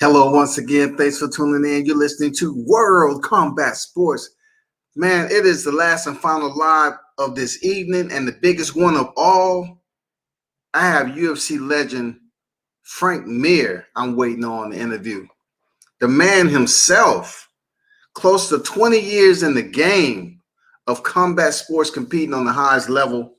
Hello, once again. Thanks for tuning in. You're listening to World Combat Sports. Man, it is the last and final live of this evening and the biggest one of all. I have UFC legend Frank Mir I'm waiting on the interview. The man himself, close to 20 years in the game of combat sports, competing on the highest level.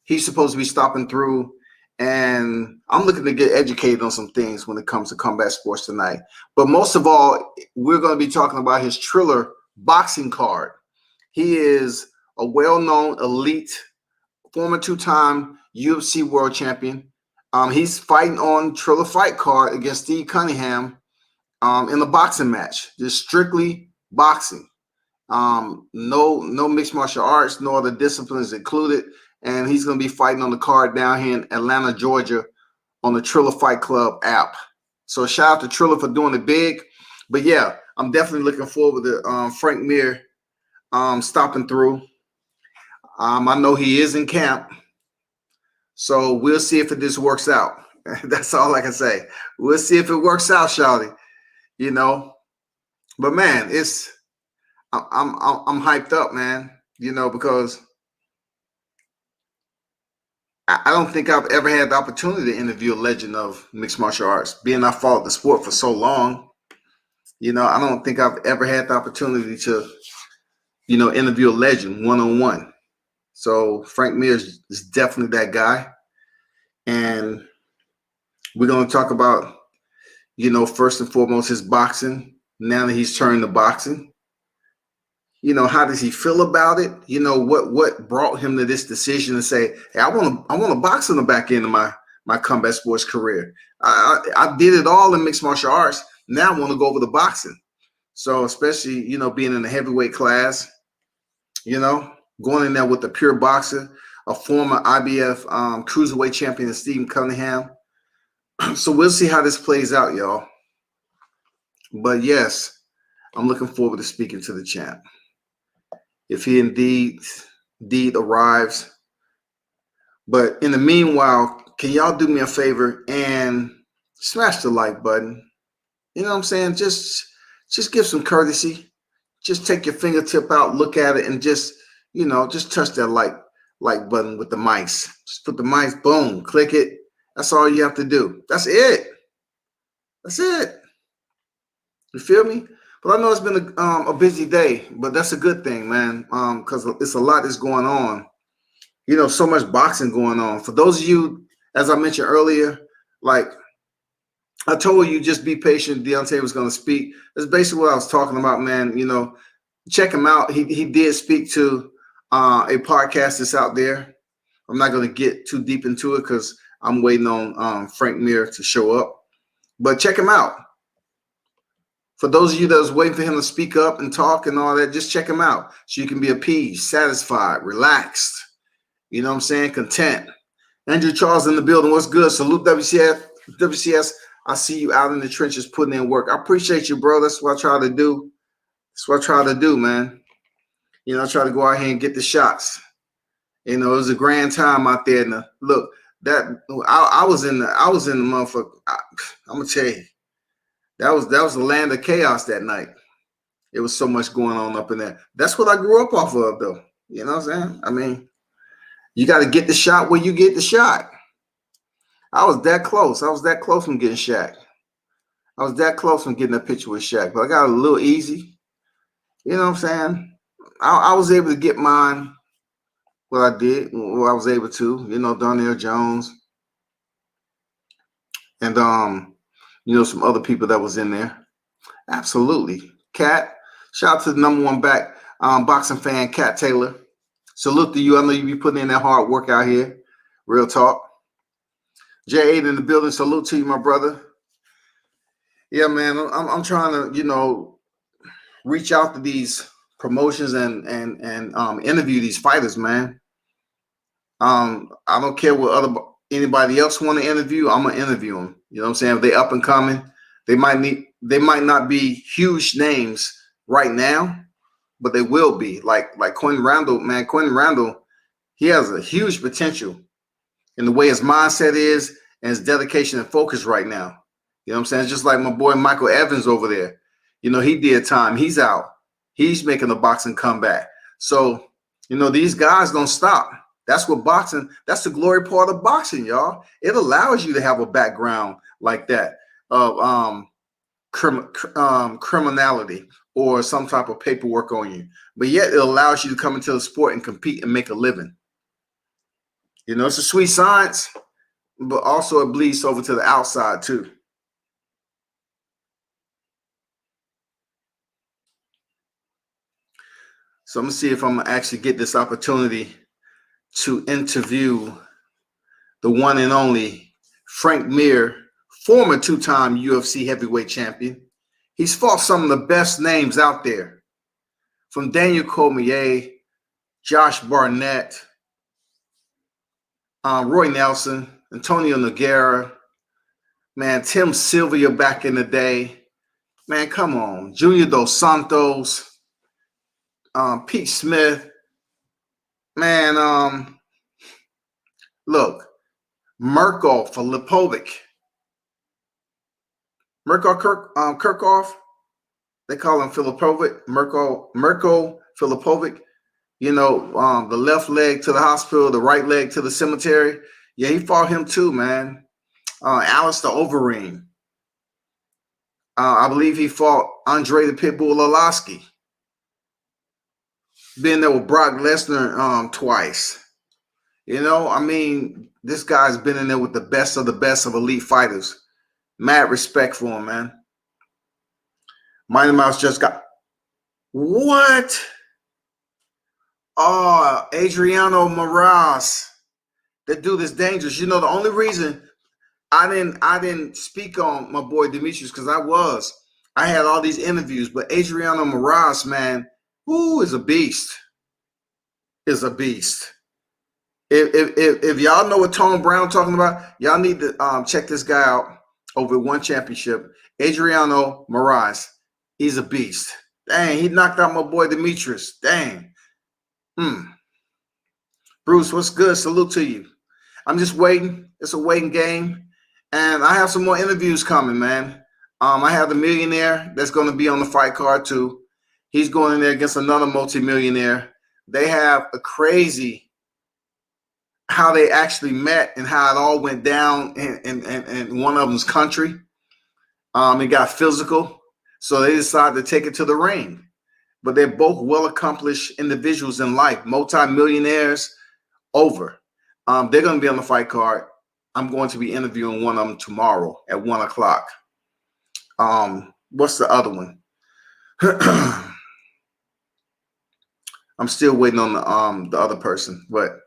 He's supposed to be stopping through, and I'm looking to get educated on some things when it comes to combat sports tonight. But most of all, we're going to be talking about his Triller boxing card. He is a well-known elite, former two-time UFC world champion. He's fighting on Triller fight card against Steve Cunningham in a boxing match, just strictly boxing. No mixed martial arts, no other disciplines included. And he's going to be fighting on the card down here in Atlanta, Georgia on the Triller Fight Club app. So shout out to Triller for doing it big. But yeah, I'm definitely looking forward to Frank Mir stopping through. I know he is in camp. So we'll see if this works out. That's all I can say. We'll see if it works out, shawty. You know. But man, I'm hyped up, man. You know, because I don't think I've ever had the opportunity to interview a legend of mixed martial arts. Being I followed the sport for so long, you know, I don't think I've ever had the opportunity to, you know, interview a legend one-on-one. So Frank Mir is definitely that guy. And we're going to talk about, you know, first and foremost, his boxing. Now that he's turned to boxing, you know, how does he feel about it? You know, what brought him to this decision to say, hey, I want to box on the back end of my combat sports career. I did it all in mixed martial arts. Now I want to go over to boxing. So especially, you know, being in the heavyweight class, you know, going in there with a pure boxer, a former IBF cruiserweight champion, Steve Cunningham. So we'll see how this plays out, y'all. But yes, I'm looking forward to speaking to the champ. If he indeed arrives. But in the meanwhile, can y'all do me a favor and smash the like button? You know what I'm saying? Just give some courtesy. Just take your fingertip out, look at it, and just, you know, just touch that like button with the mice. Just put the mice, boom, click it. That's all you have to do. That's it. That's it. You feel me? But I know it's been a busy day, but that's a good thing, man, because it's a lot that's going on. You know, so much boxing going on. For those of you, as I mentioned earlier, like I told you, just be patient. Deontay was going to speak. That's basically what I was talking about, man. You know, check him out. He did speak to a podcast that's out there. I'm not going to get too deep into it because I'm waiting on Frank Mir to show up. But check him out. For those of you that was waiting for him to speak up and talk and all that, just check him out so you can be appeased, satisfied, relaxed. You know what I'm saying? Content. Andrew Charles in the building. What's good? Salute WCS. I see you out in the trenches putting in work. I appreciate you, bro. That's what I try to do. That's what I try to do, man. You know, I try to go out here and get the shots. You know, it was a grand time out there. And look, that I was in the motherfucker. I'm gonna tell you. That was the land of chaos that night. It was so much going on up in there. That's what I grew up off of, though. You know what I'm saying? I mean, you got to get the shot where you get the shot. I was that close. I was that close from getting Shaq. I was that close from getting a picture with Shaq. But I got a little easy. You know what I'm saying? I was able to get mine. What I did, what I was able to. You know, Darnell Jones. And you know, some other people that was in there. Absolutely. Cat, shout out to the #1 back boxing fan, Cat Taylor. Salute to you. I know you be putting in that hard work out here. Real talk. J8 in the building. Salute to you, my brother. Yeah, man, I'm trying to, you know, reach out to these promotions and interview these fighters, man. I don't care what anybody else want to interview. I'm gonna interview them. You know what I'm saying? If they up and coming, they might not be huge names right now, but they will be. Like Quentin Randall, man. Quentin Randall, he has a huge potential in the way his mindset is and his dedication and focus right now. You know what I'm saying? Just like my boy Michael Evans over there. You know, he did time. He's out. He's making a boxing comeback. So, you know, these guys don't stop. That's what boxing, that's the glory part of boxing, y'all. It allows you to have a background like that of criminality or some type of paperwork on you. But yet it allows you to come into the sport and compete and make a living. You know, it's a sweet science, but also it bleeds over to the outside too. So I'm gonna see if I'm gonna actually get this opportunity to interview the one and only Frank Mir, former two-time UFC heavyweight champion. He's fought some of the best names out there, from Daniel Cormier, Josh Barnett, Roy Nelson, Antonio Nogueira, man, Tim Sylvia back in the day. Man, come on. Junior Dos Santos, Pete Smith. Man, look, Mirko Filipovic. Mirko Kirkov, they call him Filipovic. Mirko Filipovic. You know, the left leg to the hospital, the right leg to the cemetery. Yeah, he fought him too, man. Alistair Overeem. I believe he fought Andre the Pitbull Arlovski. Been there with Brock Lesnar twice. You know, I mean, this guy's been in there with the best of elite fighters. Mad respect for him, man. Mighty Mouse just got what? Oh, Adriano Moraes. That dude is dangerous. You know, the only reason I didn't speak on my boy Demetrius because I had all these interviews, but Adriano Moraes, man, who is a beast. Is a beast. If y'all know what Tone Brown talking about, y'all need to check this guy out over One Championship. Adriano Moraes. He's a beast. Dang, he knocked out my boy Demetrius. Dang. Bruce, what's good? Salute to you. I'm just waiting. It's a waiting game. And I have some more interviews coming, man. I have the millionaire that's going to be on the fight card too. He's going in there against another multimillionaire. They have a crazy how they actually met and how it all went down in one of them's country. It got physical. So they decided to take it to the ring. But they're both well-accomplished individuals in life, multi-millionaires over. They're going to be on the fight card. I'm going to be interviewing one of them tomorrow at 1 o'clock. What's the other one? I'm still waiting on the other person, but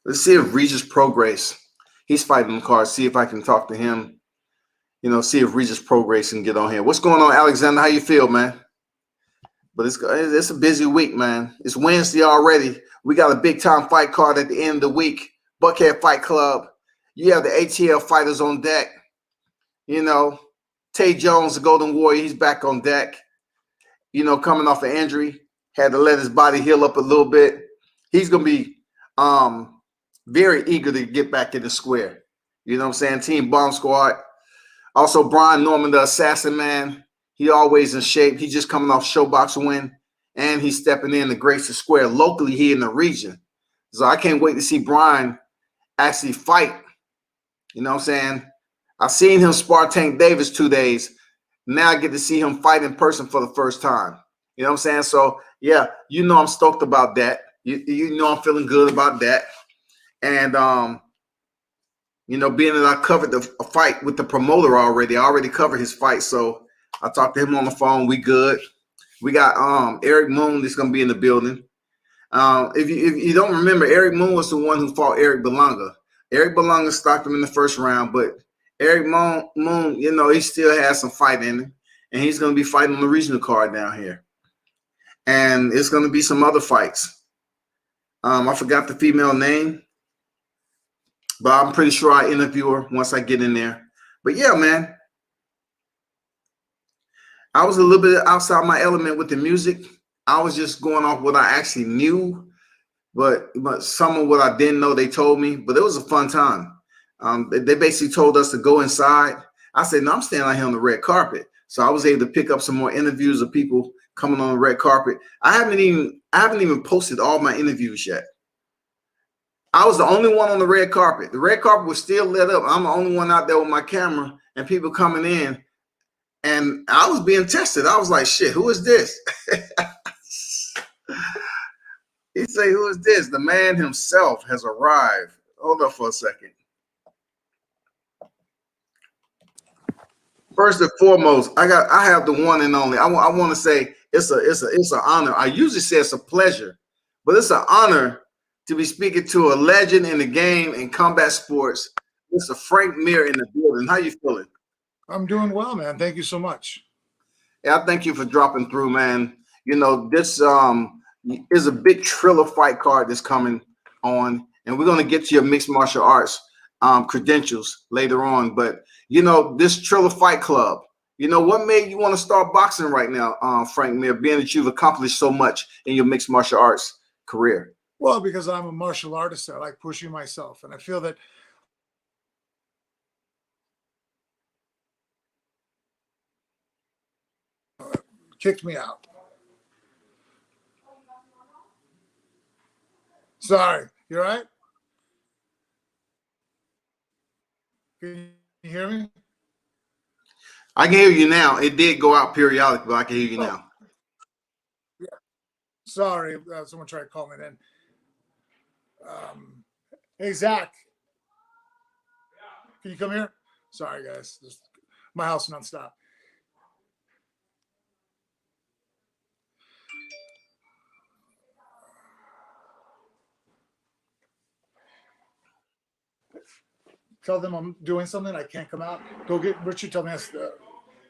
let's see if Regis Prograis, he's fighting the card. See if I can talk to him. You know, see if Regis Prograis can get on here. What's going on, Alexander? How you feel, man? But it's a busy week, man. It's Wednesday already. We got a big time fight card at the end of the week. Buckhead Fight Club. You have the ATL fighters on deck. You know, Tay Jones, the Golden Warrior, he's back on deck. You know, coming off an injury, had to let his body heal up a little bit. He's gonna be very eager to get back in the square. You know what I'm saying? Team Bomb Squad. Also, Brian Norman, the Assassin Man. He always in shape. He's just coming off Showbox win, and he's stepping in to grace the square locally here in the region. So I can't wait to see Brian actually fight. You know what I'm saying? I've seen him spar Tank Davis 2 days. Now I get to see him fight in person for the first time. You know what I'm saying? So, yeah, you know I'm stoked about that. You know I'm feeling good about that. And, you know, being that I covered a fight with the promoter already, I already covered his fight. So I talked to him on the phone. We good. We got Eric Moon that's going to be in the building. If you don't remember, Eric Moon was the one who fought Eric Belonga. Eric Belonga stopped him in the first round, but Eric Moon, you know, he still has some fight in him, and he's going to be fighting on the regional card down here. And it's going to be some other fights. I forgot the female name, but I'm pretty sure I interview her once I get in there. But yeah, man, I was a little bit outside my element with the music. I was just going off what I actually knew, but some of what I didn't know, they told me. But it was a fun time. They basically told us to go inside. I said, no, I'm standing out here on the red carpet. So I was able to pick up some more interviews of people coming on the red carpet. I haven't even posted all my interviews yet. I was the only one on the red carpet. The red carpet was still lit up. I'm the only one out there with my camera and people coming in. And I was being tested. I was like, shit, who is this? He say, who is this? The man himself has arrived. Hold up for a second. First and foremost, I have the one and only. I want to say it's an honor. I usually say it's a pleasure, but it's an honor to be speaking to a legend in the game in combat sports. Mr. Frank Mir in the building. How you feeling? I'm doing well, man. Thank you so much. Yeah, I thank you for dropping through, man. You know, this is a big Triller fight card that's coming on, and we're going to get to your mixed martial arts credentials later on. But, you know, this Triller Fight Club, you know, what made you want to start boxing right now, Frank Mir, being that you've accomplished so much in your mixed martial arts career? Well, because I'm a martial artist, I like pushing myself, and I feel that kicked me out. Sorry, you all right? Can you hear me? I can hear you now. It did go out periodically, but I can hear you now. Yeah. Sorry, someone tried calling in. Hey, Zach, can you come here? Sorry, guys. Just my house nonstop. Tell them I'm doing something. I can't come out. Go get Richard. Tell me that's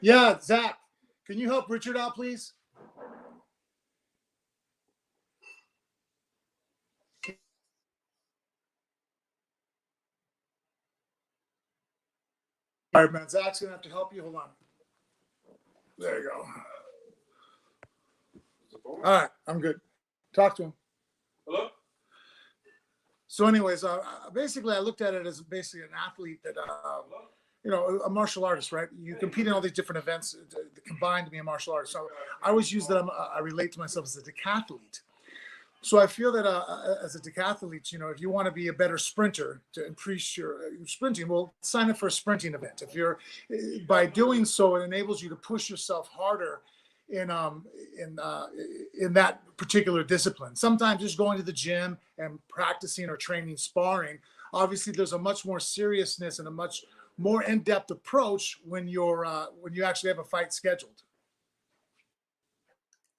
yeah, Zach. Can you help Richard out, please? All right, man. Zach's gonna have to help you. Hold on. There you go. All right, I'm good. Talk to him. Hello. So, anyways, basically, I looked at it as basically an athlete that, you know, a martial artist, right? You compete in all these different events combined to be a martial artist. So, I always use that I relate to myself as a decathlete. So I feel that as a decathlete, you know, if you want to be a better sprinter to increase your sprinting, well, sign up for a sprinting event. If you're, by doing so, it enables you to push yourself harder in that particular discipline. Sometimes just going to the gym and practicing or training sparring. Obviously, there's a much more seriousness and a much more in-depth approach when you actually have a fight scheduled.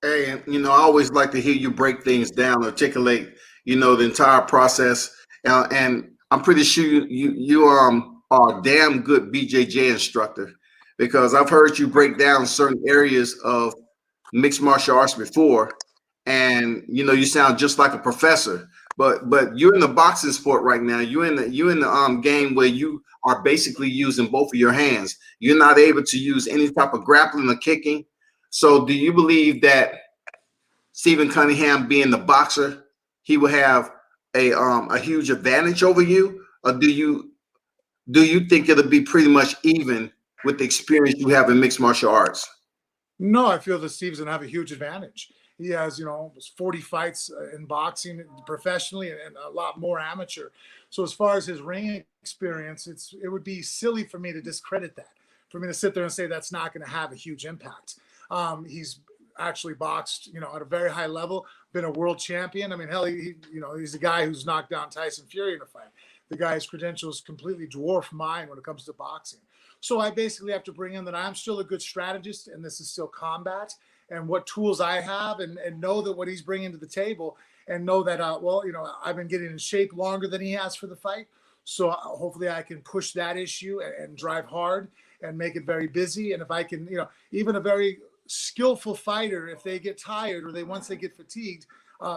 Hey, you know, I always like to hear you break things down, articulate, you know, the entire process. And I'm pretty sure you are a damn good BJJ instructor, because I've heard you break down certain areas of mixed martial arts before, and you know, you sound just like a professor. But you're in the boxing sport right now. You're in the game where you are basically using both of your hands. You're not able to use any type of grappling or kicking. So do you believe that Stephen Cunningham, being the boxer, he will have a huge advantage over you, or do you think it'll be pretty much even with the experience you have in mixed martial arts? No, I feel that Steve's gonna have a huge advantage. He has, you know, almost 40 fights in boxing professionally and a lot more amateur. So as far as his ring experience, it would be silly for me to discredit that, for me to sit there and say that's not going to have a huge impact. He's actually boxed, you know, at a very high level, been a world champion. I mean, hell, he's the guy who's knocked down Tyson Fury in a fight. The guy's credentials completely dwarf mine when it comes to boxing. So I basically have to bring in that I'm still a good strategist, and this is still combat, and what tools I have, and know that what he's bringing to the table, and know that, well, you know, I've been getting in shape longer than he has for the fight. So hopefully I can push that issue and drive hard and make it very busy. And if I can, you know, even a very skillful fighter, if they get tired or once they get fatigued,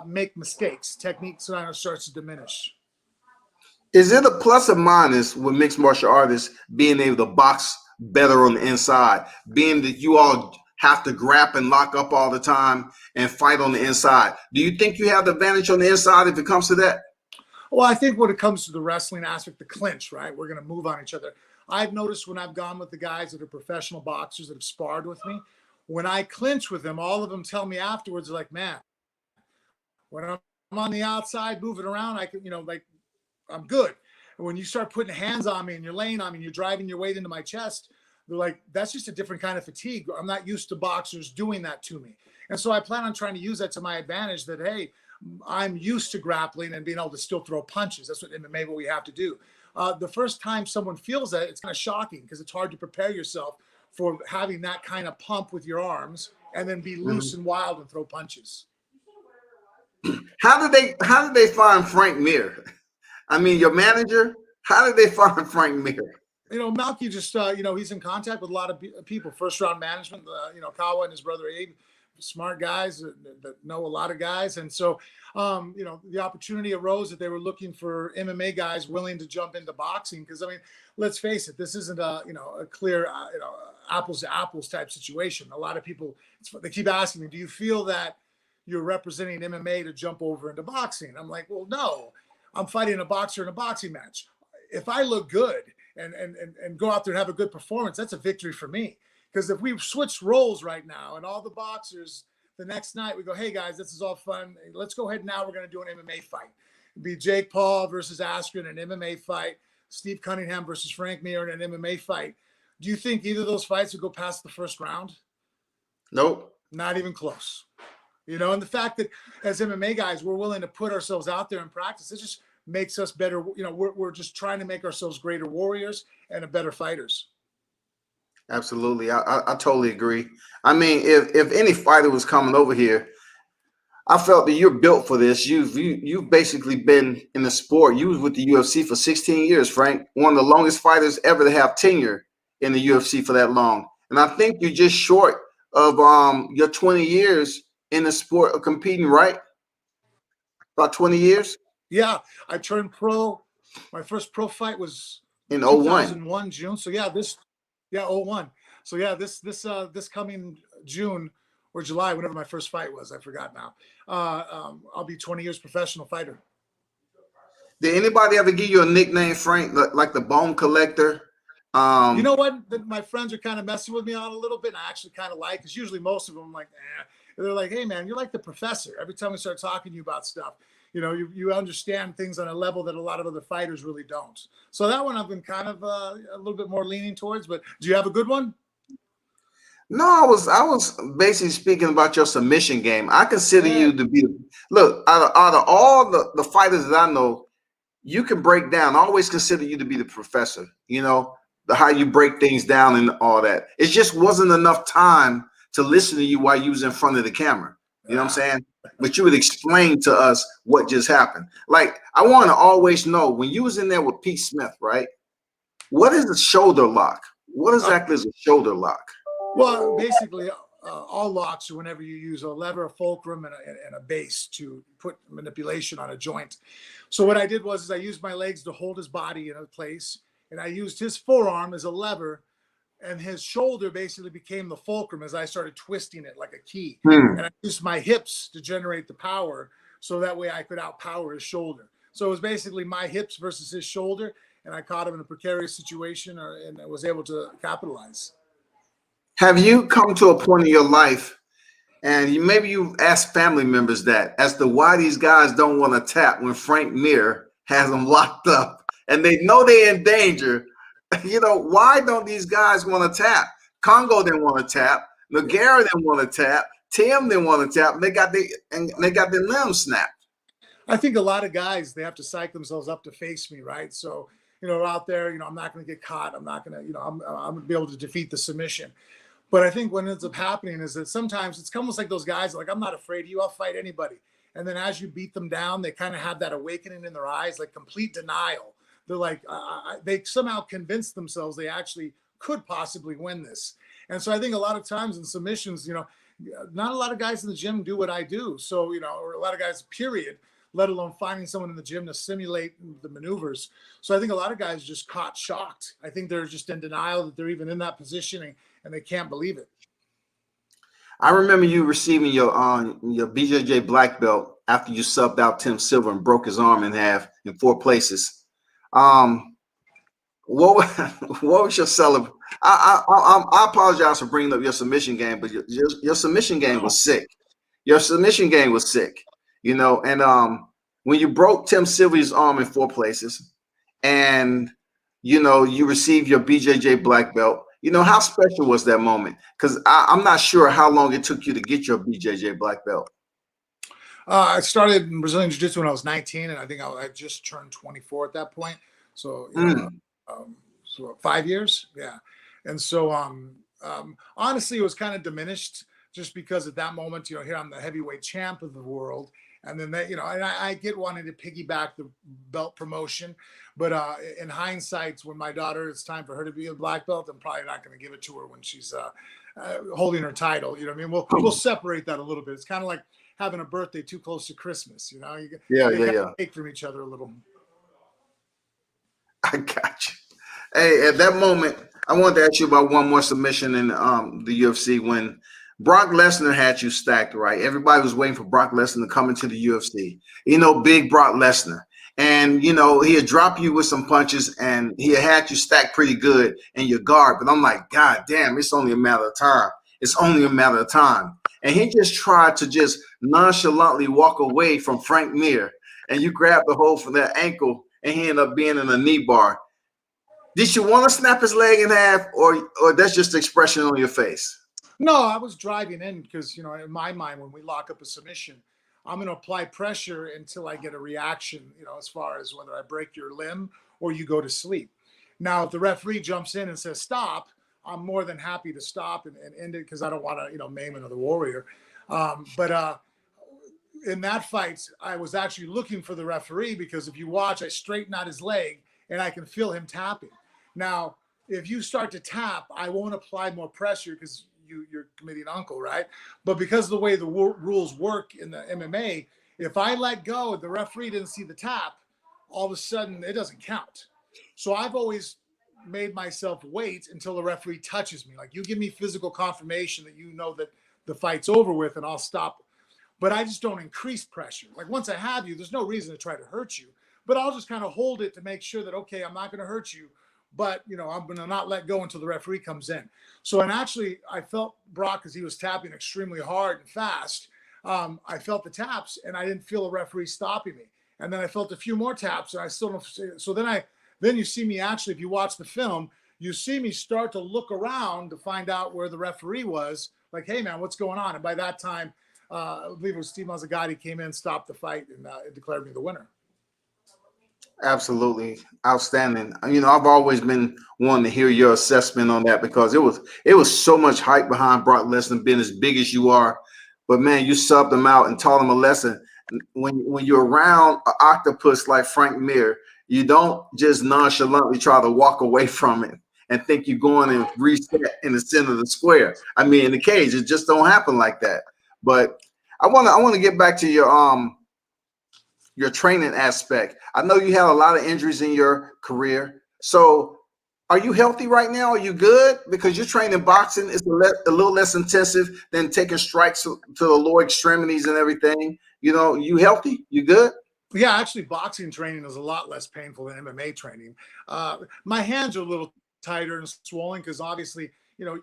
make mistakes, technique starts to diminish. Is it a plus or minus with mixed martial artists being able to box better on the inside, being that you all have to grab and lock up all the time and fight on the inside? Do you think you have the advantage on the inside if it comes to that? Well, I think when it comes to the wrestling aspect, the clinch, right? We're going to move on each other. I've noticed when I've gone with the guys that are professional boxers that have sparred with me, when I clinch with them, all of them tell me afterwards, like, man, when I'm on the outside moving around, I can, like, I'm good. And when you start putting hands on me and you're laying on me and you're driving your weight into my chest, they're like, that's just a different kind of fatigue. I'm not used to boxers doing that to me. And so I plan on trying to use that to my advantage that, hey, I'm used to grappling and being able to still throw punches. That's what MMA, what we have to do. The first time someone feels that, it's kind of shocking because it's hard to prepare yourself for having that kind of pump with your arms and then be loose and wild and throw punches. How did they find Frank Mir? I mean, your manager. How did they find Frank Mir? Malky just, he's in contact with a lot of people, first round management, Kawa and his brother Abe, smart guys that know a lot of guys. And so, the opportunity arose that they were looking for MMA guys willing to jump into boxing. Because, I mean, let's face it, this isn't a clear, apples to apples type situation. A lot of people, they keep asking me, do you feel that you're representing MMA to jump over into boxing? I'm like, well, no, I'm fighting a boxer in a boxing match. If I look good and go out there and have a good performance, that's a victory for me. Because if we switch roles right now and all the boxers, the next night we go, hey guys, this is all fun. Let's go ahead now. We're going to do an MMA fight. It'd be Jake Paul versus Askren, an MMA fight. Steve Cunningham versus Frank Mir in an MMA fight. Do you think either of those fights would go past the first round? Nope. Not even close. And the fact that as MMA guys, we're willing to put ourselves out there and practice, it just makes us better. We're just trying to make ourselves greater warriors and better fighters. Absolutely. I totally agree. I mean, if any fighter was coming over here, I felt that you're built for this. You've basically been in the sport. You was with the UFC for 16 years, Frank. One of the longest fighters ever to have tenure in the UFC for that long. And I think you're just short of your 20 years in the sport of competing, right? About 20 years? Yeah, I turned pro. My first pro fight was in 2001 June. So yeah, 01. So yeah, this coming June or July, whenever my first fight was, I forgot now. I'll be 20 years professional fighter. Did anybody ever give you a nickname, Frank, like the Bone Collector? You know what? My friends are kind of messing with me on a little bit. And I actually kind of like, because usually most of them, I'm like, they're like, hey man, you're like the professor. Every time we start talking to you about stuff, you understand things on a level that a lot of other fighters really don't. So that one I've been kind of a little bit more leaning towards. But do you have a good one? No, I was basically speaking about your submission game. I consider you to be, look, out of all the fighters that I know, you can break down. I always consider you to be the professor, how you break things down and all that. It just wasn't enough time to listen to you while you was in front of the camera. You know what I'm saying? But you would explain to us what just happened. Like, I want to always know, when you was in there with Pete Smith, right? What is a shoulder lock? What exactly is a shoulder lock? Well, basically, all locks are whenever you use a lever, a fulcrum, and a base to put manipulation on a joint. So what I did was I used my legs to hold his body in a place, and I used his forearm as a lever, and his shoulder basically became the fulcrum as I started twisting it like a key. And I used my hips to generate the power, so that way I could outpower his shoulder. So it was basically my hips versus his shoulder, and I caught him in a precarious situation, and I was able to capitalize. Have you come to a point in your life, and maybe you've asked family members that, as to why these guys don't want to tap when Frank Mir has them locked up and they know they're in danger? Why don't these guys want to tap? Congo didn't want to tap. Nogueira didn't want to tap. Tim didn't want to tap. They got their limbs snapped. I think a lot of guys, they have to psych themselves up to face me, right? So, out there, I'm not going to get caught. I'm not going to, I'm going to be able to defeat the submission. But I think what ends up happening is that sometimes it's almost like those guys are like, I'm not afraid of you. I'll fight anybody. And then as you beat them down, they kind of have that awakening in their eyes, like complete denial. They're like, they somehow convince themselves they actually could possibly win this. And so I think a lot of times in submissions, not a lot of guys in the gym do what I do. So, or a lot of guys, period, let alone finding someone in the gym to simulate the maneuvers. So I think a lot of guys just caught shocked. I think they're just in denial that they're even in that positioning, and they can't believe it. I remember you receiving your BJJ black belt after you subbed out Tim Silver and broke his arm in half in 4 places. What what was your celebration? I apologize for bringing up your submission game, but your submission game No. was sick. Your submission game was sick, you know. And when you broke Tim Sylvia's arm in 4 places, and you know you received your BJJ black belt, you know how special was that moment? Because I'm not sure how long it took you to get your BJJ black belt. I started in Brazilian Jiu-Jitsu when I was 19, and I think I just turned 24 at that point. So, Mm, so 5 years, yeah. And so, honestly, it was kind of diminished just because at that moment, here I'm the heavyweight champ of the world, and then and I get wanting to piggyback the belt promotion, but in hindsight, when my daughter, it's time for her to be a black belt, I'm probably not going to give it to her when she's holding her title. You know what I mean? We'll separate that a little bit. It's kind of like having a birthday too close to Christmas. yeah, you yeah, kind yeah. of take from each other a little. I got you. Hey, at that moment, I wanted to ask you about one more submission in the UFC when Brock Lesnar had you stacked, right? Everybody was waiting for Brock Lesnar to come into the UFC. You know, big Brock Lesnar. And, you know, he had dropped you with some punches and he had you stacked pretty good in your guard. But I'm like, God damn, it's only a matter of time. It's only a matter of time. And he just tried to just nonchalantly walk away from Frank Mir. And you grabbed the hold from that ankle and he ended up being in a knee bar. Did you want to snap his leg in half, or that's just the expression on your face? No, I was driving in because, in my mind, when we lock up a submission, I'm going to apply pressure until I get a reaction, as far as whether I break your limb or you go to sleep. Now, if the referee jumps in and says stop, I'm more than happy to stop and end it because I don't want to, maim another warrior. But in that fight, I was actually looking for the referee because if you watch, I straighten out his leg and I can feel him tapping. Now, if you start to tap, I won't apply more pressure because you're committing uncle, right? But because of the way the rules work in the MMA, if I let go and the referee didn't see the tap, all of a sudden it doesn't count. So I've always made myself wait until the referee touches me. Like, you give me physical confirmation that you know that the fight's over with, and I'll stop. But I just don't increase pressure. Like, once I have you, there's no reason to try to hurt you. But I'll just kind of hold it to make sure that, okay, I'm not going to hurt you, but I'm going to not let go until the referee comes in. So, and actually, I felt Brock, because he was tapping extremely hard and fast. I felt the taps, and I didn't feel a referee stopping me. And then I felt a few more taps, and I still don't. So then you see me actually, if you watch the film, you see me start to look around to find out where the referee was. Like, hey man, what's going on? And by that time, I believe it was Steve Mazzagatti came in, stopped the fight, and declared me the winner. Absolutely outstanding. You know, I've always been wanting to hear your assessment on that because it was so much hype behind Brock Lesnar being as big as you are, but man, you subbed him out and taught him a lesson. When you're around an octopus like Frank Mir, you don't just nonchalantly try to walk away from it and think you're going and reset in the center of the square. I mean, in the cage, it just don't happen like that. But I want to get back to your training aspect. I know you had a lot of injuries in your career. So are you healthy right now? Are you good? Because you're training boxing. It's a little less intensive than taking strikes to the lower extremities and everything. You know, you healthy? You good? Yeah, actually, boxing training is a lot less painful than MMA training. My hands are a little tighter and swollen because obviously,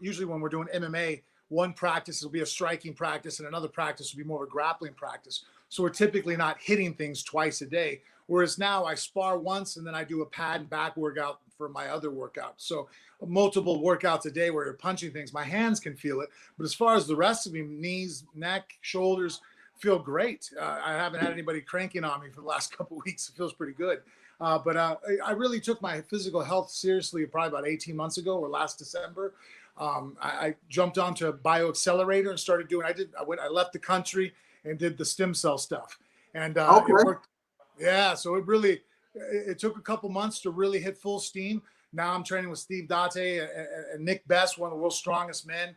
usually when we're doing MMA, one practice will be a striking practice and another practice will be more of a grappling practice. So we're typically not hitting things twice a day. Whereas now I spar once and then I do a pad and back workout for my other workout. So multiple workouts a day where you're punching things. My hands can feel it. But as far as the rest of me, knees, neck, shoulders, feel great. I haven't had anybody cranking on me for the last couple of weeks. It feels pretty good. But I really took my physical health seriously probably about 18 months ago or last December. I jumped onto a bioaccelerator and started doing. I left the country and did the stem cell stuff, and it Okay. worked. Yeah, so it took a couple months to really hit full steam. Now I'm training with Steve Date and Nick Best, one of the world's strongest men.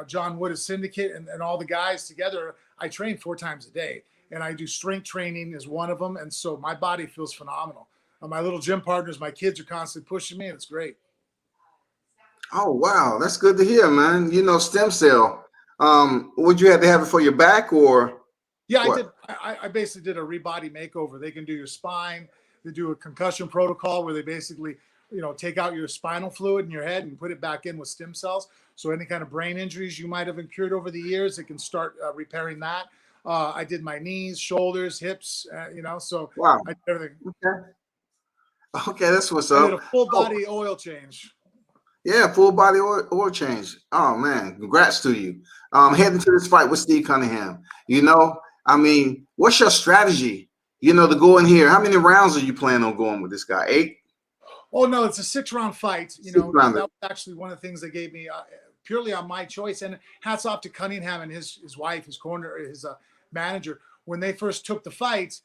John Wood is Syndicate and all the guys together. I train 4 times a day, and I do strength training as one of them, and so my body feels phenomenal. My little gym partners, my kids are constantly pushing me, and it's great. Oh wow, that's good to hear, man. You know, stem cell. Would you have to have it for your back or Yeah, I what? did. I basically did a rebody makeover. They can do your spine. They do a concussion protocol where they basically take out your spinal fluid in your head and put it back in with stem cells. So any kind of brain injuries you might have incurred over the years, it can start repairing that. I did my knees, shoulders, hips, so Wow. I did everything. Okay, that's what's I up. did a full body oil change. Yeah, full body oil change. Oh man, congrats to you. Heading to this fight with Steve Cunningham. What's your strategy? To go in here. How many rounds are you planning on going with this guy? 8? Oh no, it's a 6-round fight. That was actually one of the things that gave me purely on my choice. And hats off to Cunningham and his wife, his manager. When they first took the fight,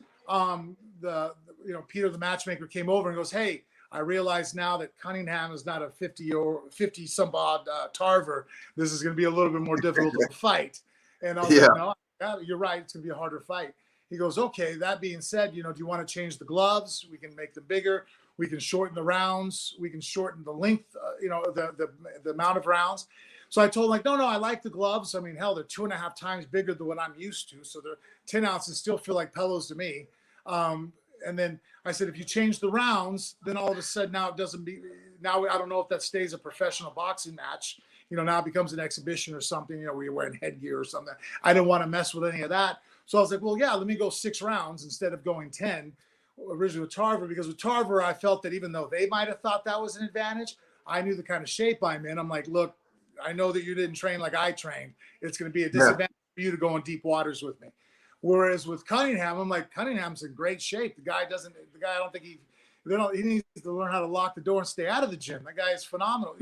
Peter the matchmaker came over and goes, "Hey, I realize now that Cunningham is not a 50 some odd Tarver. This is going to be a little bit more difficult of a fight." And I was like, "No, you're right. It's going to be a harder fight." He goes, "Okay, that being said, do you want to change the gloves? We can make them bigger. We can shorten the rounds. We can shorten the length, the amount of rounds." So I told him, no, I like the gloves. I mean, hell, they're 2.5 times bigger than what I'm used to. So they're 10 ounces still feel like pillows to me. And then I said, if you change the rounds, then all of a sudden now it doesn't be, now I don't know if that stays a professional boxing match. Now it becomes an exhibition or something, where you're wearing headgear or something. I didn't want to mess with any of that. So I was like, well, yeah, let me go 6 rounds instead of going 10 originally with Tarver, because with Tarver, I felt that even though they might have thought that was an advantage, I knew the kind of shape I'm in. I'm like, look, I know that you didn't train like I trained. It's going to be a disadvantage for you to go in deep waters with me. Whereas with Cunningham, I'm like, Cunningham's in great shape. The guy, I don't think he needs to learn how to lock the door and stay out of the gym. That guy is phenomenal.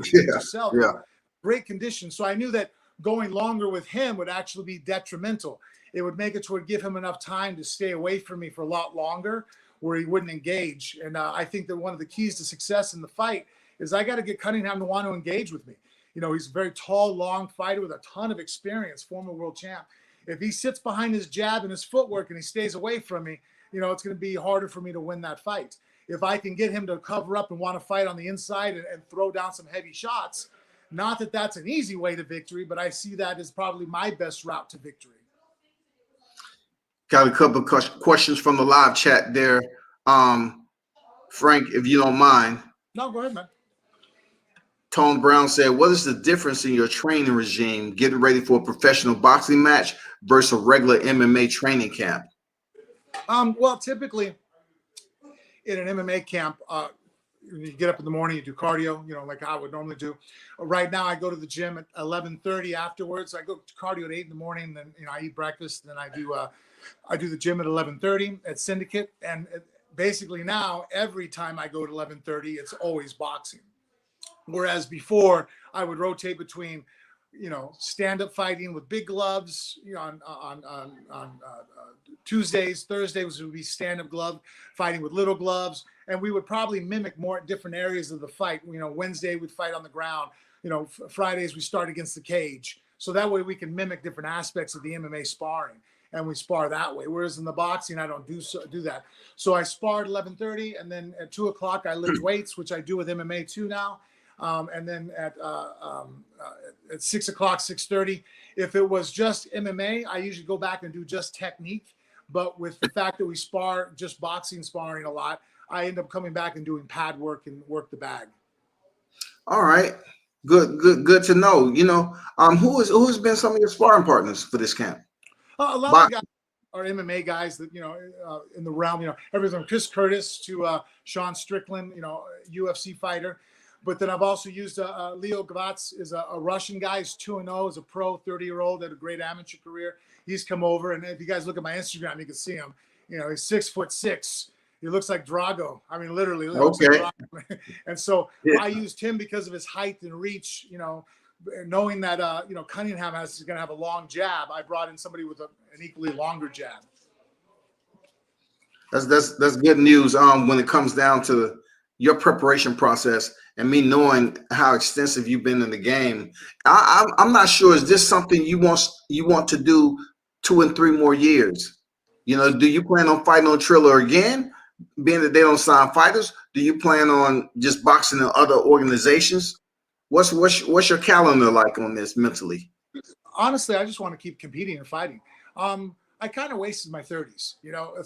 Great condition. So I knew that going longer with him would actually be detrimental. It would make it to give him enough time to stay away from me for a lot longer, where he wouldn't engage. And I think that one of the keys to success in the fight is I got to get Cunningham to want to engage with me. He's a very tall, long fighter with a ton of experience, former world champ. If he sits behind his jab and his footwork and he stays away from me, it's going to be harder for me to win that fight. If I can get him to cover up and want to fight on the inside and throw down some heavy shots, not that that's an easy way to victory, but I see that as probably my best route to victory. Got a couple of questions from the live chat there. Frank, if you don't mind. No, go ahead, man. Tone Brown said, what is the difference in your training regime getting ready for a professional boxing match versus a regular MMA training camp? Well, typically in an MMA camp, you get up in the morning, you do cardio, like I would normally do. Right now, I go to the gym at 11:30 afterwards. I go to cardio at 8 in the morning, then I eat breakfast, and then I do the gym at 11:30 at Syndicate. And basically now, every time I go to 11:30, it's always boxing. Whereas before, I would rotate between, stand-up fighting with big gloves, on Tuesdays, Thursdays would be stand-up glove fighting with little gloves, and we would probably mimic more different areas of the fight. Wednesday we'd fight on the ground. Fridays we start against the cage, so that way we can mimic different aspects of the MMA sparring, and we spar that way. Whereas in the boxing, I don't do that. So I spar at 11:30, and then at 2 o'clock I lift weights, which I do with MMA too now. And then at 6 o'clock, 6:30, if it was just MMA, I usually go back and do just technique. But with the fact that we spar just boxing sparring a lot, I end up coming back and doing pad work and work the bag. All right, good to know. Who's been some of your sparring partners for this camp? A lot of guys are MMA guys that in the realm. Everything from Chris Curtis to Sean Strickland, UFC fighter. But then I've also used Leo Gvatz, is a Russian guy. He's 2-0, is a pro, 30-year-old, had a great amateur career. He's come over, and if you guys look at my Instagram, you can see him. He's 6'6". He looks like Drago. I mean, literally. Looks like Drago. And so I used him because of his height and reach. Knowing that Cunningham is going to have a long jab, I brought in somebody with an equally longer jab. That's good news. When it comes down to your preparation process and me knowing how extensive you've been in the game, I'm not sure. Is this something you want to do 2 and 3 more years? Do you plan on fighting on Triller again? Being that they don't sign fighters, do you plan on just boxing in other organizations? What's your calendar like on this mentally? Honestly, I just want to keep competing and fighting. I kind of wasted my 30s.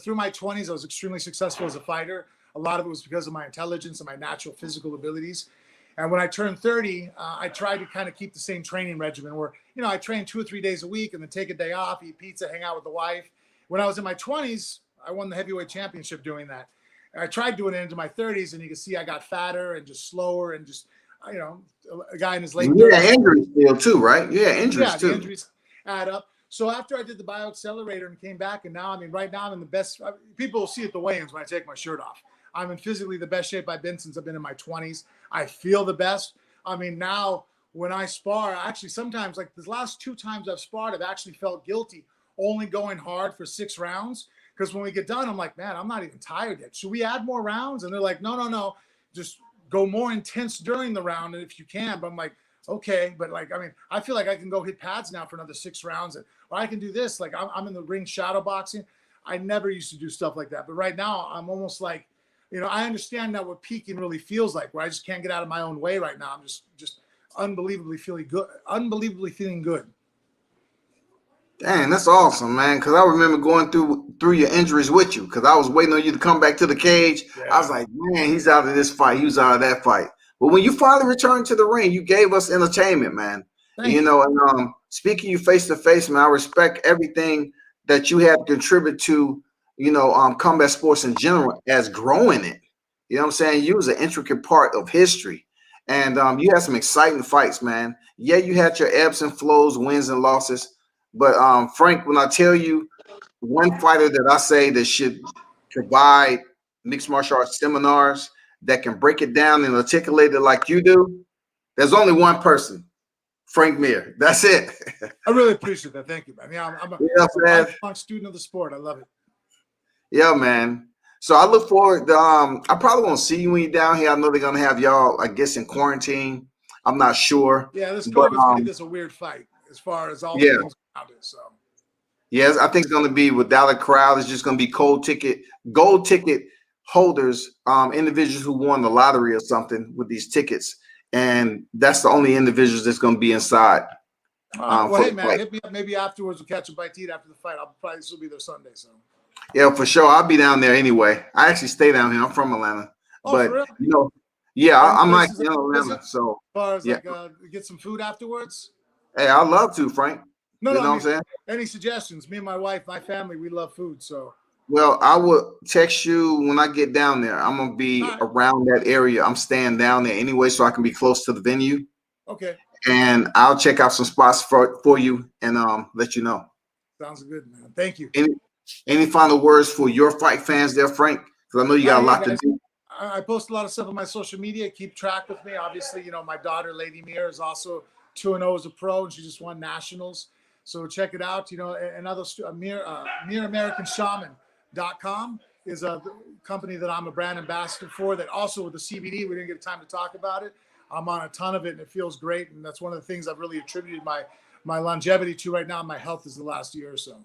Through my 20s, I was extremely successful as a fighter. A lot of it was because of my intelligence and my natural physical abilities. And when I turned 30, I tried to kind of keep the same training regimen where, I train 2 or 3 days a week and then take a day off, eat pizza, hang out with the wife. When I was in my 20s, I won the heavyweight championship doing that. I tried doing it into my 30s, and you can see I got fatter and just slower and just, a guy in his late 30s. Yeah, injuries still too, right? Yeah, injuries too. The injuries add up. So after I did the bioaccelerator and came back, and now, right now I'm in the best. People will see at the weigh-ins when I take my shirt off. I'm in physically the best shape I've been since I've been in my 20s. I feel the best. Now when I spar, actually sometimes, like the last 2 times I've sparred, I've actually felt guilty only going hard for 6 rounds. Because when we get done, I'm like, man, I'm not even tired yet. Should we add more rounds? And they're like, no. Just go more intense during the round if you can. But I'm like, okay. But I feel like I can go hit pads now for another 6 rounds. Or I can do this. Like I'm in the ring shadow boxing. I never used to do stuff like that. But right now I'm almost like, I understand now what peaking really feels like, where I just can't get out of my own way right now. I'm just unbelievably feeling good. Dang, that's awesome, man. Because I remember going through your injuries with you. Because I was waiting on you to come back to the cage. Yeah. I was like, man, he's out of this fight. He was out of that fight. But when you finally returned to the ring, you gave us entertainment, man. Thank you. And speaking you face to face, man, I respect everything that you have contributed to, combat sports in general as growing it. You know what I'm saying? You was an intricate part of history. And you had some exciting fights, man. Yeah, you had your ebbs and flows, wins and losses. But Frank, when I tell you one fighter that I say that should provide mixed martial arts seminars that can break it down and articulate it like you do, there's only one person, Frank Mir. That's it. I really appreciate that. Thank you, man. Yeah, I'm a lifelong student of the sport. I love it. Yeah, man. So I look forward to, I probably won't see you when you're down here. I know they're going to have y'all, I guess, in quarantine. I'm not sure. Yeah, this COVID's made this a weird fight as far as all the things around it. So. Yes, I think it's going to be without a crowd. It's just going to be gold ticket holders, individuals who won the lottery or something with these tickets. And that's the only individuals that's going to be inside. Well, hey, man, hit me up maybe afterwards. We'll catch a bite to eat after the fight. I'll probably still be there Sunday. So. Yeah, for sure. I'll be down there anyway. I actually stay down here. I'm from Atlanta. Oh, but, for real? I'm like in Atlanta. So, as far as get some food afterwards? Hey, I'd love to, Frank. No, what I'm saying? Any suggestions? Me and my wife, my family, we love food. So. Well, I will text you when I get down there. I'm going to be around that area. I'm staying down there anyway, so I can be close to the venue. Okay. And I'll check out some spots for you and let you know. Sounds good, man. Thank you. Any final words for your fight fans there, Frank? Because I know you got a lot to do. I post a lot of stuff on my social media. Keep track with me. Obviously, my daughter, Lady Mir, is also 2-0 as a pro, and she just won nationals. So check it out. Another MirAmericanShaman.com is a company that I'm a brand ambassador for. That also with the CBD, we didn't get time to talk about it. I'm on a ton of it, and it feels great. And that's one of the things I've really attributed my longevity to right now. My health is the last year or so.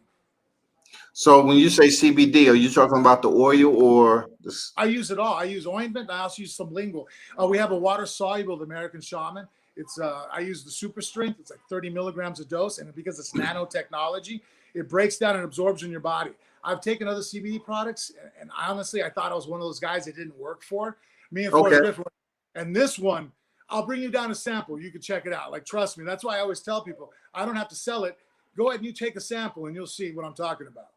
So when you say CBD, are you talking about the oil or this? I use it all. I use ointment. I also use sublingual. We have a water soluble, the American Shaman. It's I use the super strength. It's like 30 milligrams a dose, and because it's nanotechnology, it breaks down and absorbs in your body. I've taken other CBD products, and honestly, I thought I was one of those guys it didn't work for. Me and Forrest Griffin. And this one, I'll bring you down a sample. You can check it out. Like, trust me. That's why I always tell people I don't have to sell it. Go ahead and you take a sample, and you'll see what I'm talking about.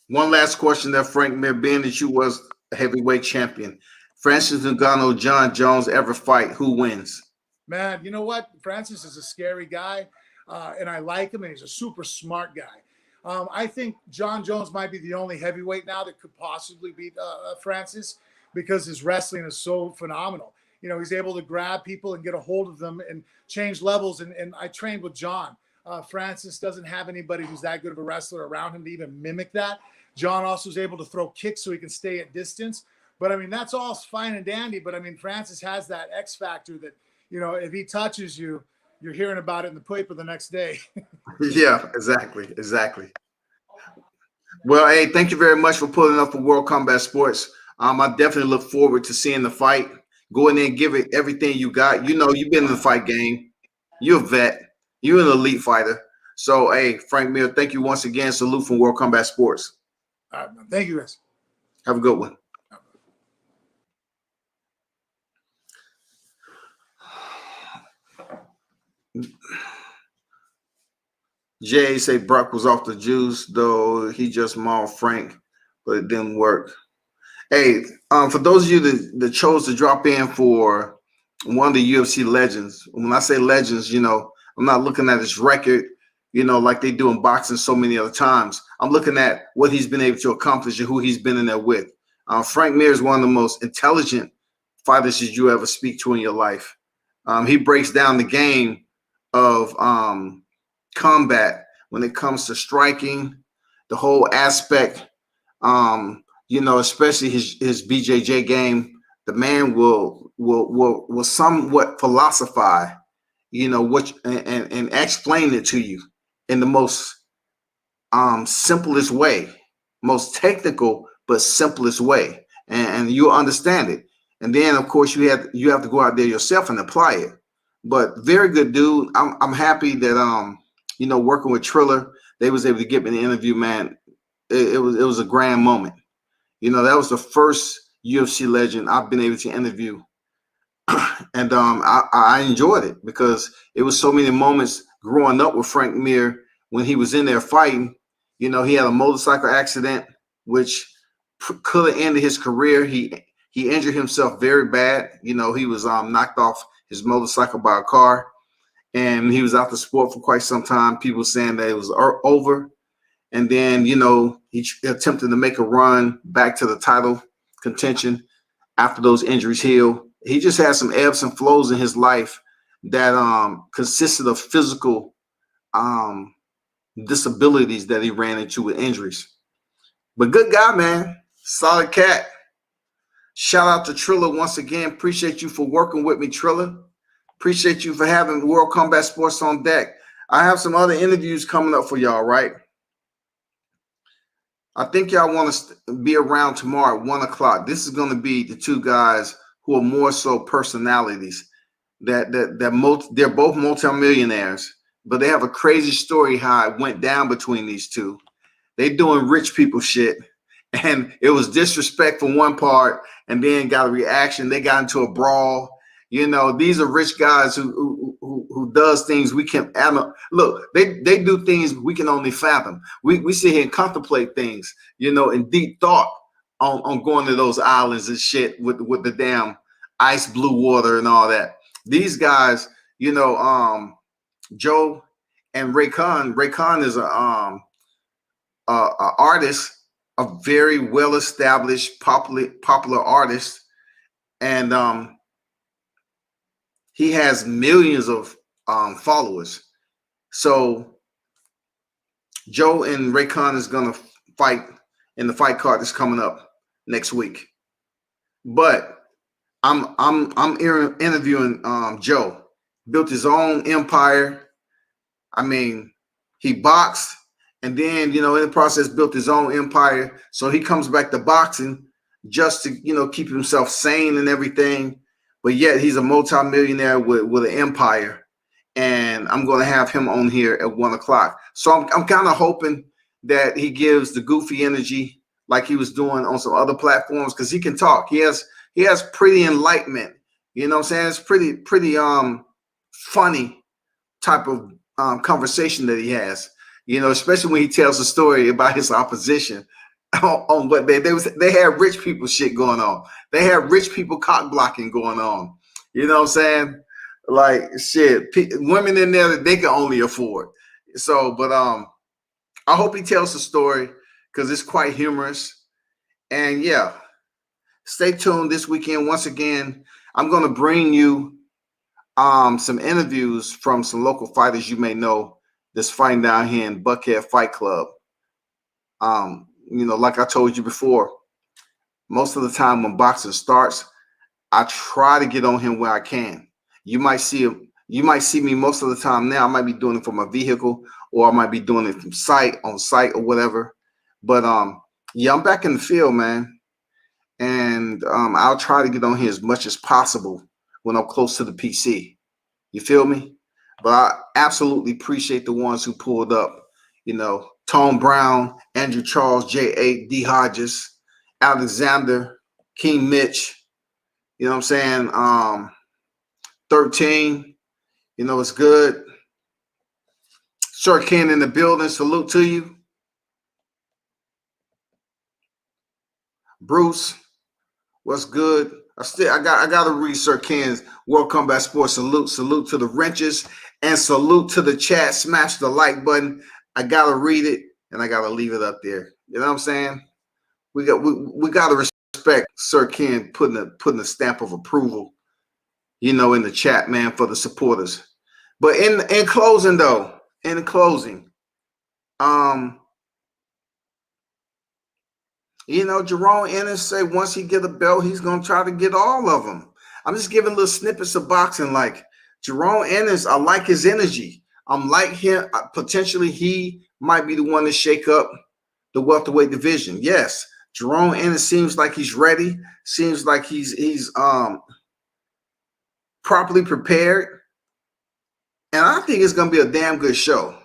One last question there, Frank Mir, being that you was a heavyweight champion. Francis Ngannou, John Jones ever fight, who wins? Man, you know what? Francis is a scary guy, and I like him, and he's a super smart guy. I think John Jones might be the only heavyweight now that could possibly beat Francis because his wrestling is so phenomenal. He's able to grab people and get a hold of them and change levels, and I trained with John. Francis doesn't have anybody who's that good of a wrestler around him to even mimic that. John also is able to throw kicks so he can stay at distance. But, that's all fine and dandy. But, Francis has that X factor that, if he touches you, you're hearing about it in the paper the next day. Yeah, exactly. Well, hey, thank you very much for pulling up for World Combat Sports. I definitely look forward to seeing the fight. Go in there and give it everything you got. You've been in the fight game. You're a vet. You're an elite fighter. So, hey, Frank Mir, thank you once again. Salute from World Combat Sports. All right, man. Thank you, guys. Have a good one. Jay say Brock was off the juice, though he just mauled Frank, but it didn't work. Hey, for those of you that chose to drop in for one of the UFC legends, when I say legends, I'm not looking at his record, like they do in boxing so many other times. I'm looking at what he's been able to accomplish and who he's been in there with. Frank Mir is one of the most intelligent fighters that you ever speak to in your life. He breaks down the game of combat when it comes to striking, the whole aspect, especially his BJJ game. The man will somewhat philosophize, what and explain it to you in the most simplest way, most technical but simplest way, and you'll understand it. And then of course you have to go out there yourself and apply it. But very good dude. I'm happy that working with Triller, they was able to get me the interview, man. It was a grand moment. That was the first UFC legend I've been able to interview. And I enjoyed it because it was so many moments growing up with Frank Mir when he was in there fighting. He had a motorcycle accident, which could have ended his career. He injured himself very bad. He was knocked off his motorcycle by a car, and he was out the sport for quite some time. People saying that it was over. And then, he attempted to make a run back to the title contention after those injuries healed. He just had some ebbs and flows in his life that consisted of physical disabilities that he ran into with injuries. But good guy, man. Solid cat. Shout out to Triller once again. Appreciate you for working with me, Triller. Appreciate you for having World Combat Sports on deck. I have some other interviews coming up for y'all, right? I think y'all want to be around tomorrow at 1 o'clock. This is going to be the two guys who are more so personalities. They're both multimillionaires, but they have a crazy story how it went down between these two. They doing rich people shit, and it was disrespect for one part, and then got a reaction. They got into a brawl. These are rich guys who does things we can look. They do things we can only fathom. We sit here and contemplate things, in deep thought on going to those islands and shit with the damn ice blue water and all that. These guys, Joe and Ray Khan. Ray Khan is a artist, a very well established popular artist, and he has millions of followers. So Joe and Ray Khan is gonna fight in the fight card that's coming up next week. But I'm interviewing Joe. Built his own empire. I mean, he boxed, and then in the process built his own empire. So he comes back to boxing just to keep himself sane and everything. But yet he's a multimillionaire with an empire, and I'm going to have him on here at 1 o'clock. So I'm kind of hoping that he gives the goofy energy like he was doing on some other platforms, because he can talk. He has pretty enlightenment. You know what I'm saying? It's pretty funny type of conversation that he has. Especially when he tells a story about his opposition. On what they had rich people shit going on. They had rich people cock blocking going on. You know what I'm saying? Like shit, women in there that they can only afford. So, but I hope he tells the story because it's quite humorous. And yeah, stay tuned this weekend. Once again, I'm going to bring you some interviews from some local fighters you may know that's fighting down here in Buckhead Fight Club. Like I told you before, most of the time when boxing starts, I try to get on him where I can. You might see him. You might see me most of the time now. I might be doing it from a vehicle, or I might be doing it from on site or whatever. But yeah, I'm back in the field, man, and I'll try to get on here as much as possible when I'm close to the PC. You feel me? But I absolutely appreciate the ones who pulled up. Tone Brown, Andrew Charles, J8, D Hodges, Alexander, King Mitch, you know what I'm saying? 13, it's good. Sir Ken in the building. Salute to you. Bruce, what's good? I gotta read Sir Ken's World Combat Sports. Salute to the wrenches and salute to the chat. Smash the like button. I gotta read it and I gotta leave it up there. You know what I'm saying? We gotta respect Sir Ken putting a stamp of approval, you know, in the chat, man, for the supporters. But in closing, though, you know, Jerome Ennis said once he get a belt, he's gonna try to get all of them. I'm just giving little snippets of boxing. Like Jerome Ennis, I like his energy. I'm like him. Potentially, he might be the one to shake up the welterweight division. Yes, Jerome Ennis seems like he's ready. Seems like he's properly prepared, and I think it's gonna be a damn good show.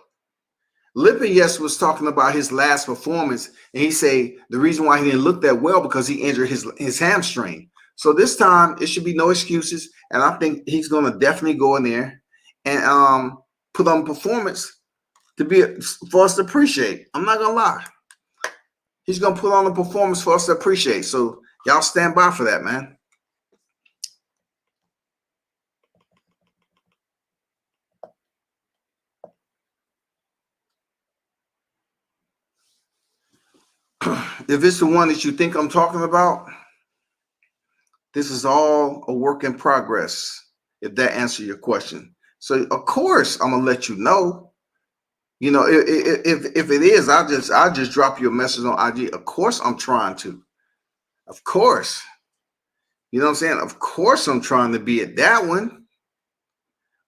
Lippin, yes, was talking about his last performance, and he said the reason why he didn't look that well because he injured his hamstring. So this time it should be no excuses, and I think he's going to definitely go in there and put on performance for us to appreciate. I'm not gonna lie, he's going to put on a performance for us to appreciate. So y'all stand by for that, man. If it's the one that you think I'm talking about, this is all a work in progress, if that answers your question. So, of course, I'm going to let you know. You know, if it is, I'll just drop you a message on IG. Of course, I'm trying to. Of course. You know what I'm saying? Of course, I'm trying to be at that one.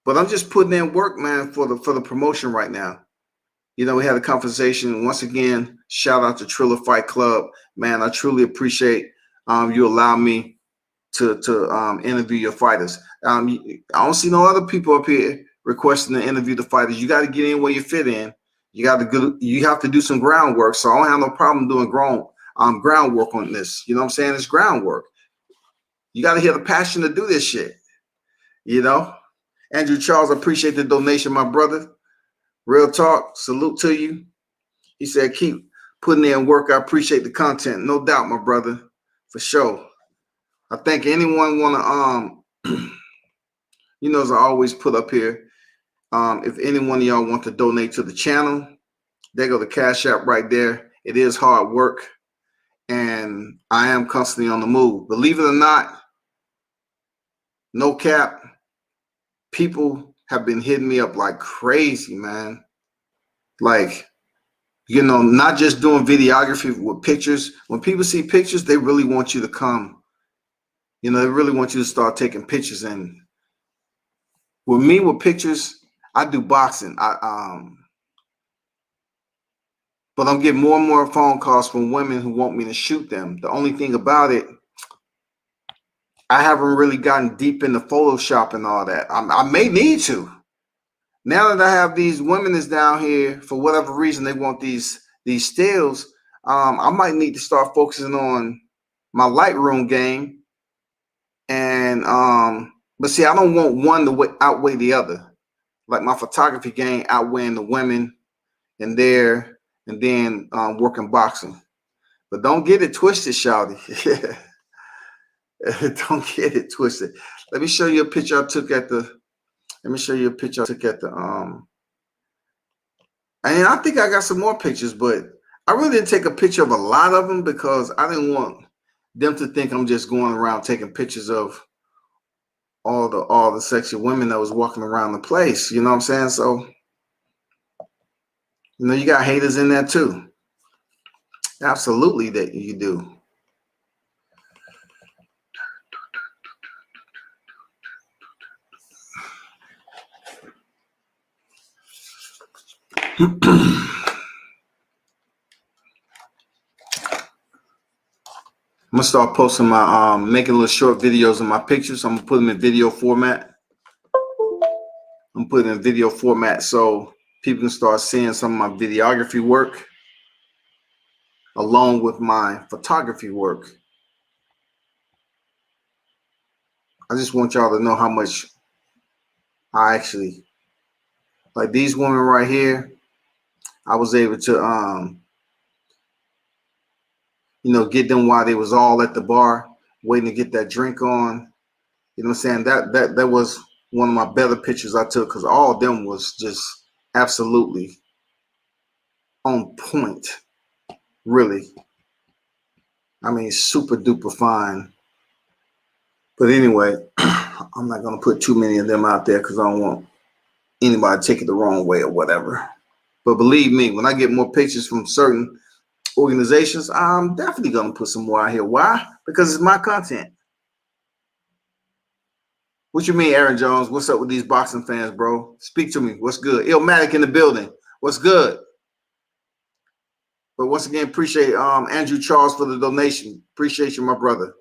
But I'm just putting in work, man, for the promotion right now. You know, we had a conversation. Once again, shout out to Triller Fight Club. Man, I truly appreciate you allow me to interview your fighters. I don't see no other people up here requesting to interview the fighters. You got to get in where you fit in. You have to do some groundwork. So I don't have no problem doing groundwork on this. You know what I'm saying? It's groundwork. You got to hear the passion to do this shit. You know, Andrew Charles, I appreciate the donation, my brother. Real talk. Salute to you. He said, keep putting in work. I appreciate the content. No doubt, my brother, for sure. I think anyone want to, you know, as I always put up here, if any one of y'all want to donate to the channel, there go the Cash App right there. It is hard work, and I am constantly on the move. Believe it or not, no cap, people have been hitting me up like crazy, man. Like, you know, not just doing videography with pictures. When people see pictures, they really want you to come. You know, they really want you to start taking pictures. And with me, with pictures, I do boxing. But I'm getting more and more phone calls from women who want me to shoot them. The only thing about it, I haven't really gotten deep into Photoshop and all that. I may need to. Now that I have these women that's down here, for whatever reason, they want these stills, I might need to start focusing on my Lightroom game. And but see, I don't want one to outweigh the other. Like my photography game outweighing the women and then working boxing. But don't get it twisted, shawty. Don't get it twisted. Let me show you a picture I took at the. And I think I got some more pictures, but I really didn't take a picture of a lot of them because I didn't want them to think I'm just going around taking pictures of all the sexy women that was walking around the place. You know what I'm saying? So, you know, you got haters in there too. Absolutely, that you do. I'm gonna start posting my making little short videos of my pictures. I'm gonna put them in video format. I'm putting in video format so people can start seeing some of my videography work along with my photography work. I just want y'all to know how much I actually like these women right here. I was able to get them while they was all at the bar waiting to get that drink on. You know what I'm saying? That was one of my better pictures I took, because all of them was just absolutely on point. Really. I mean, super duper fine. But anyway, I'm not going to put too many of them out there because I don't want anybody to take it the wrong way or whatever. But believe me, when I get more pictures from certain organizations, I'm definitely going to put some more out here. Why? Because it's my content. What you mean, Aaron Jones? What's up with these boxing fans, bro? Speak to me. What's good? Illmatic in the building. What's good? But once again, appreciate Andrew Charles for the donation. Appreciate you, my brother.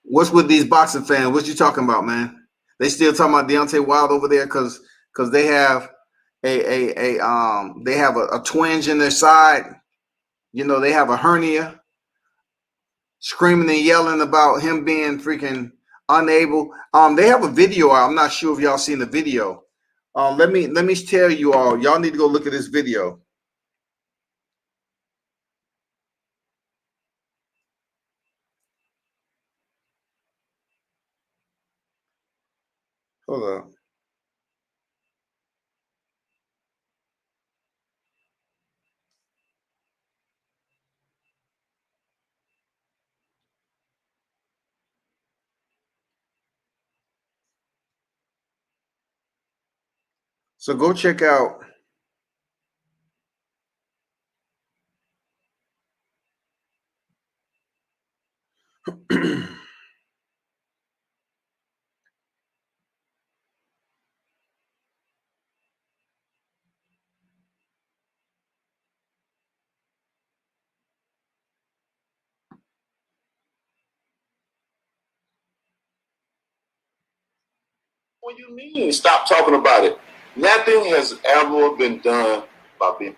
What's with these boxing fans? What you talking about, man? They still talking about Deontay Wilder over there because they have a twinge in their side. You know, they have a hernia. Screaming and yelling about him being freaking unable. They have a video. I'm not sure if y'all seen the video. Let me tell you all. Y'all need to go look at this video. Hold up. So go check out. What do you mean? Stop talking about it. Nothing has ever been done by being.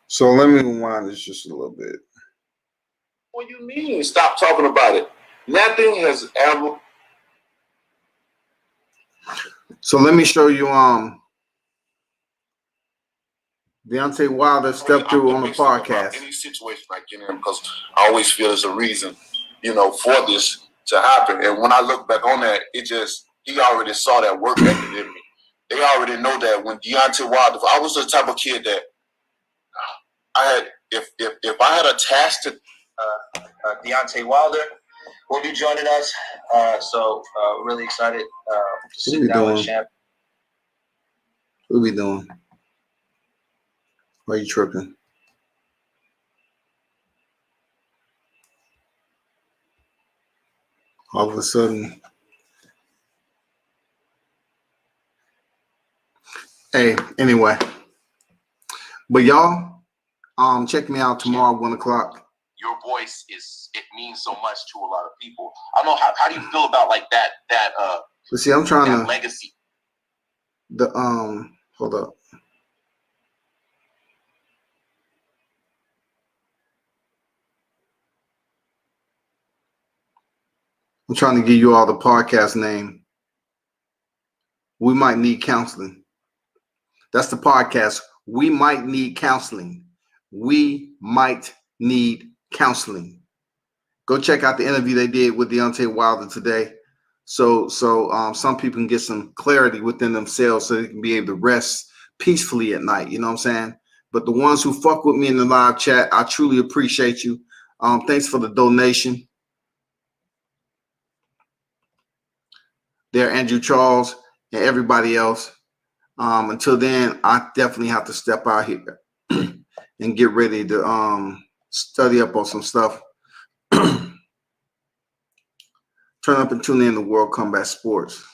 So let me rewind this just a little bit. What do you mean? Stop talking about it. Nothing has ever. So let me show you Deontay Wilder stepped through on the podcast. Any situation I get in, because I always feel there's a reason, for this to happen. And when I look back on that, he already saw that work ethic in me. They already know that when Deontay Wilder, I was the type of kid that I had, if I had a task to Deontay Wilder will be joining us. So really excited to sit down with Champ. What we doing? Why are you tripping? All of a sudden. Hey, anyway. But y'all, check me out tomorrow, 1 o'clock. Your voice it means so much to a lot of people. I don't know how do you feel about like that But see, I'm trying that to legacy. Hold up. I'm trying to give you all the podcast name. We Might Need Counseling. That's the podcast. We Might Need Counseling. We Might Need Counseling. Go check out the interview they did with Deontay Wilder today. So some people can get some clarity within themselves so they can be able to rest peacefully at night. You know what I'm saying? But the ones who fuck with me in the live chat, I truly appreciate you. Thanks for the donation. There, Andrew Charles and everybody else. Until then, I definitely have to step out here and get ready to study up on some stuff. Turn up and tune in to World Combat Sports.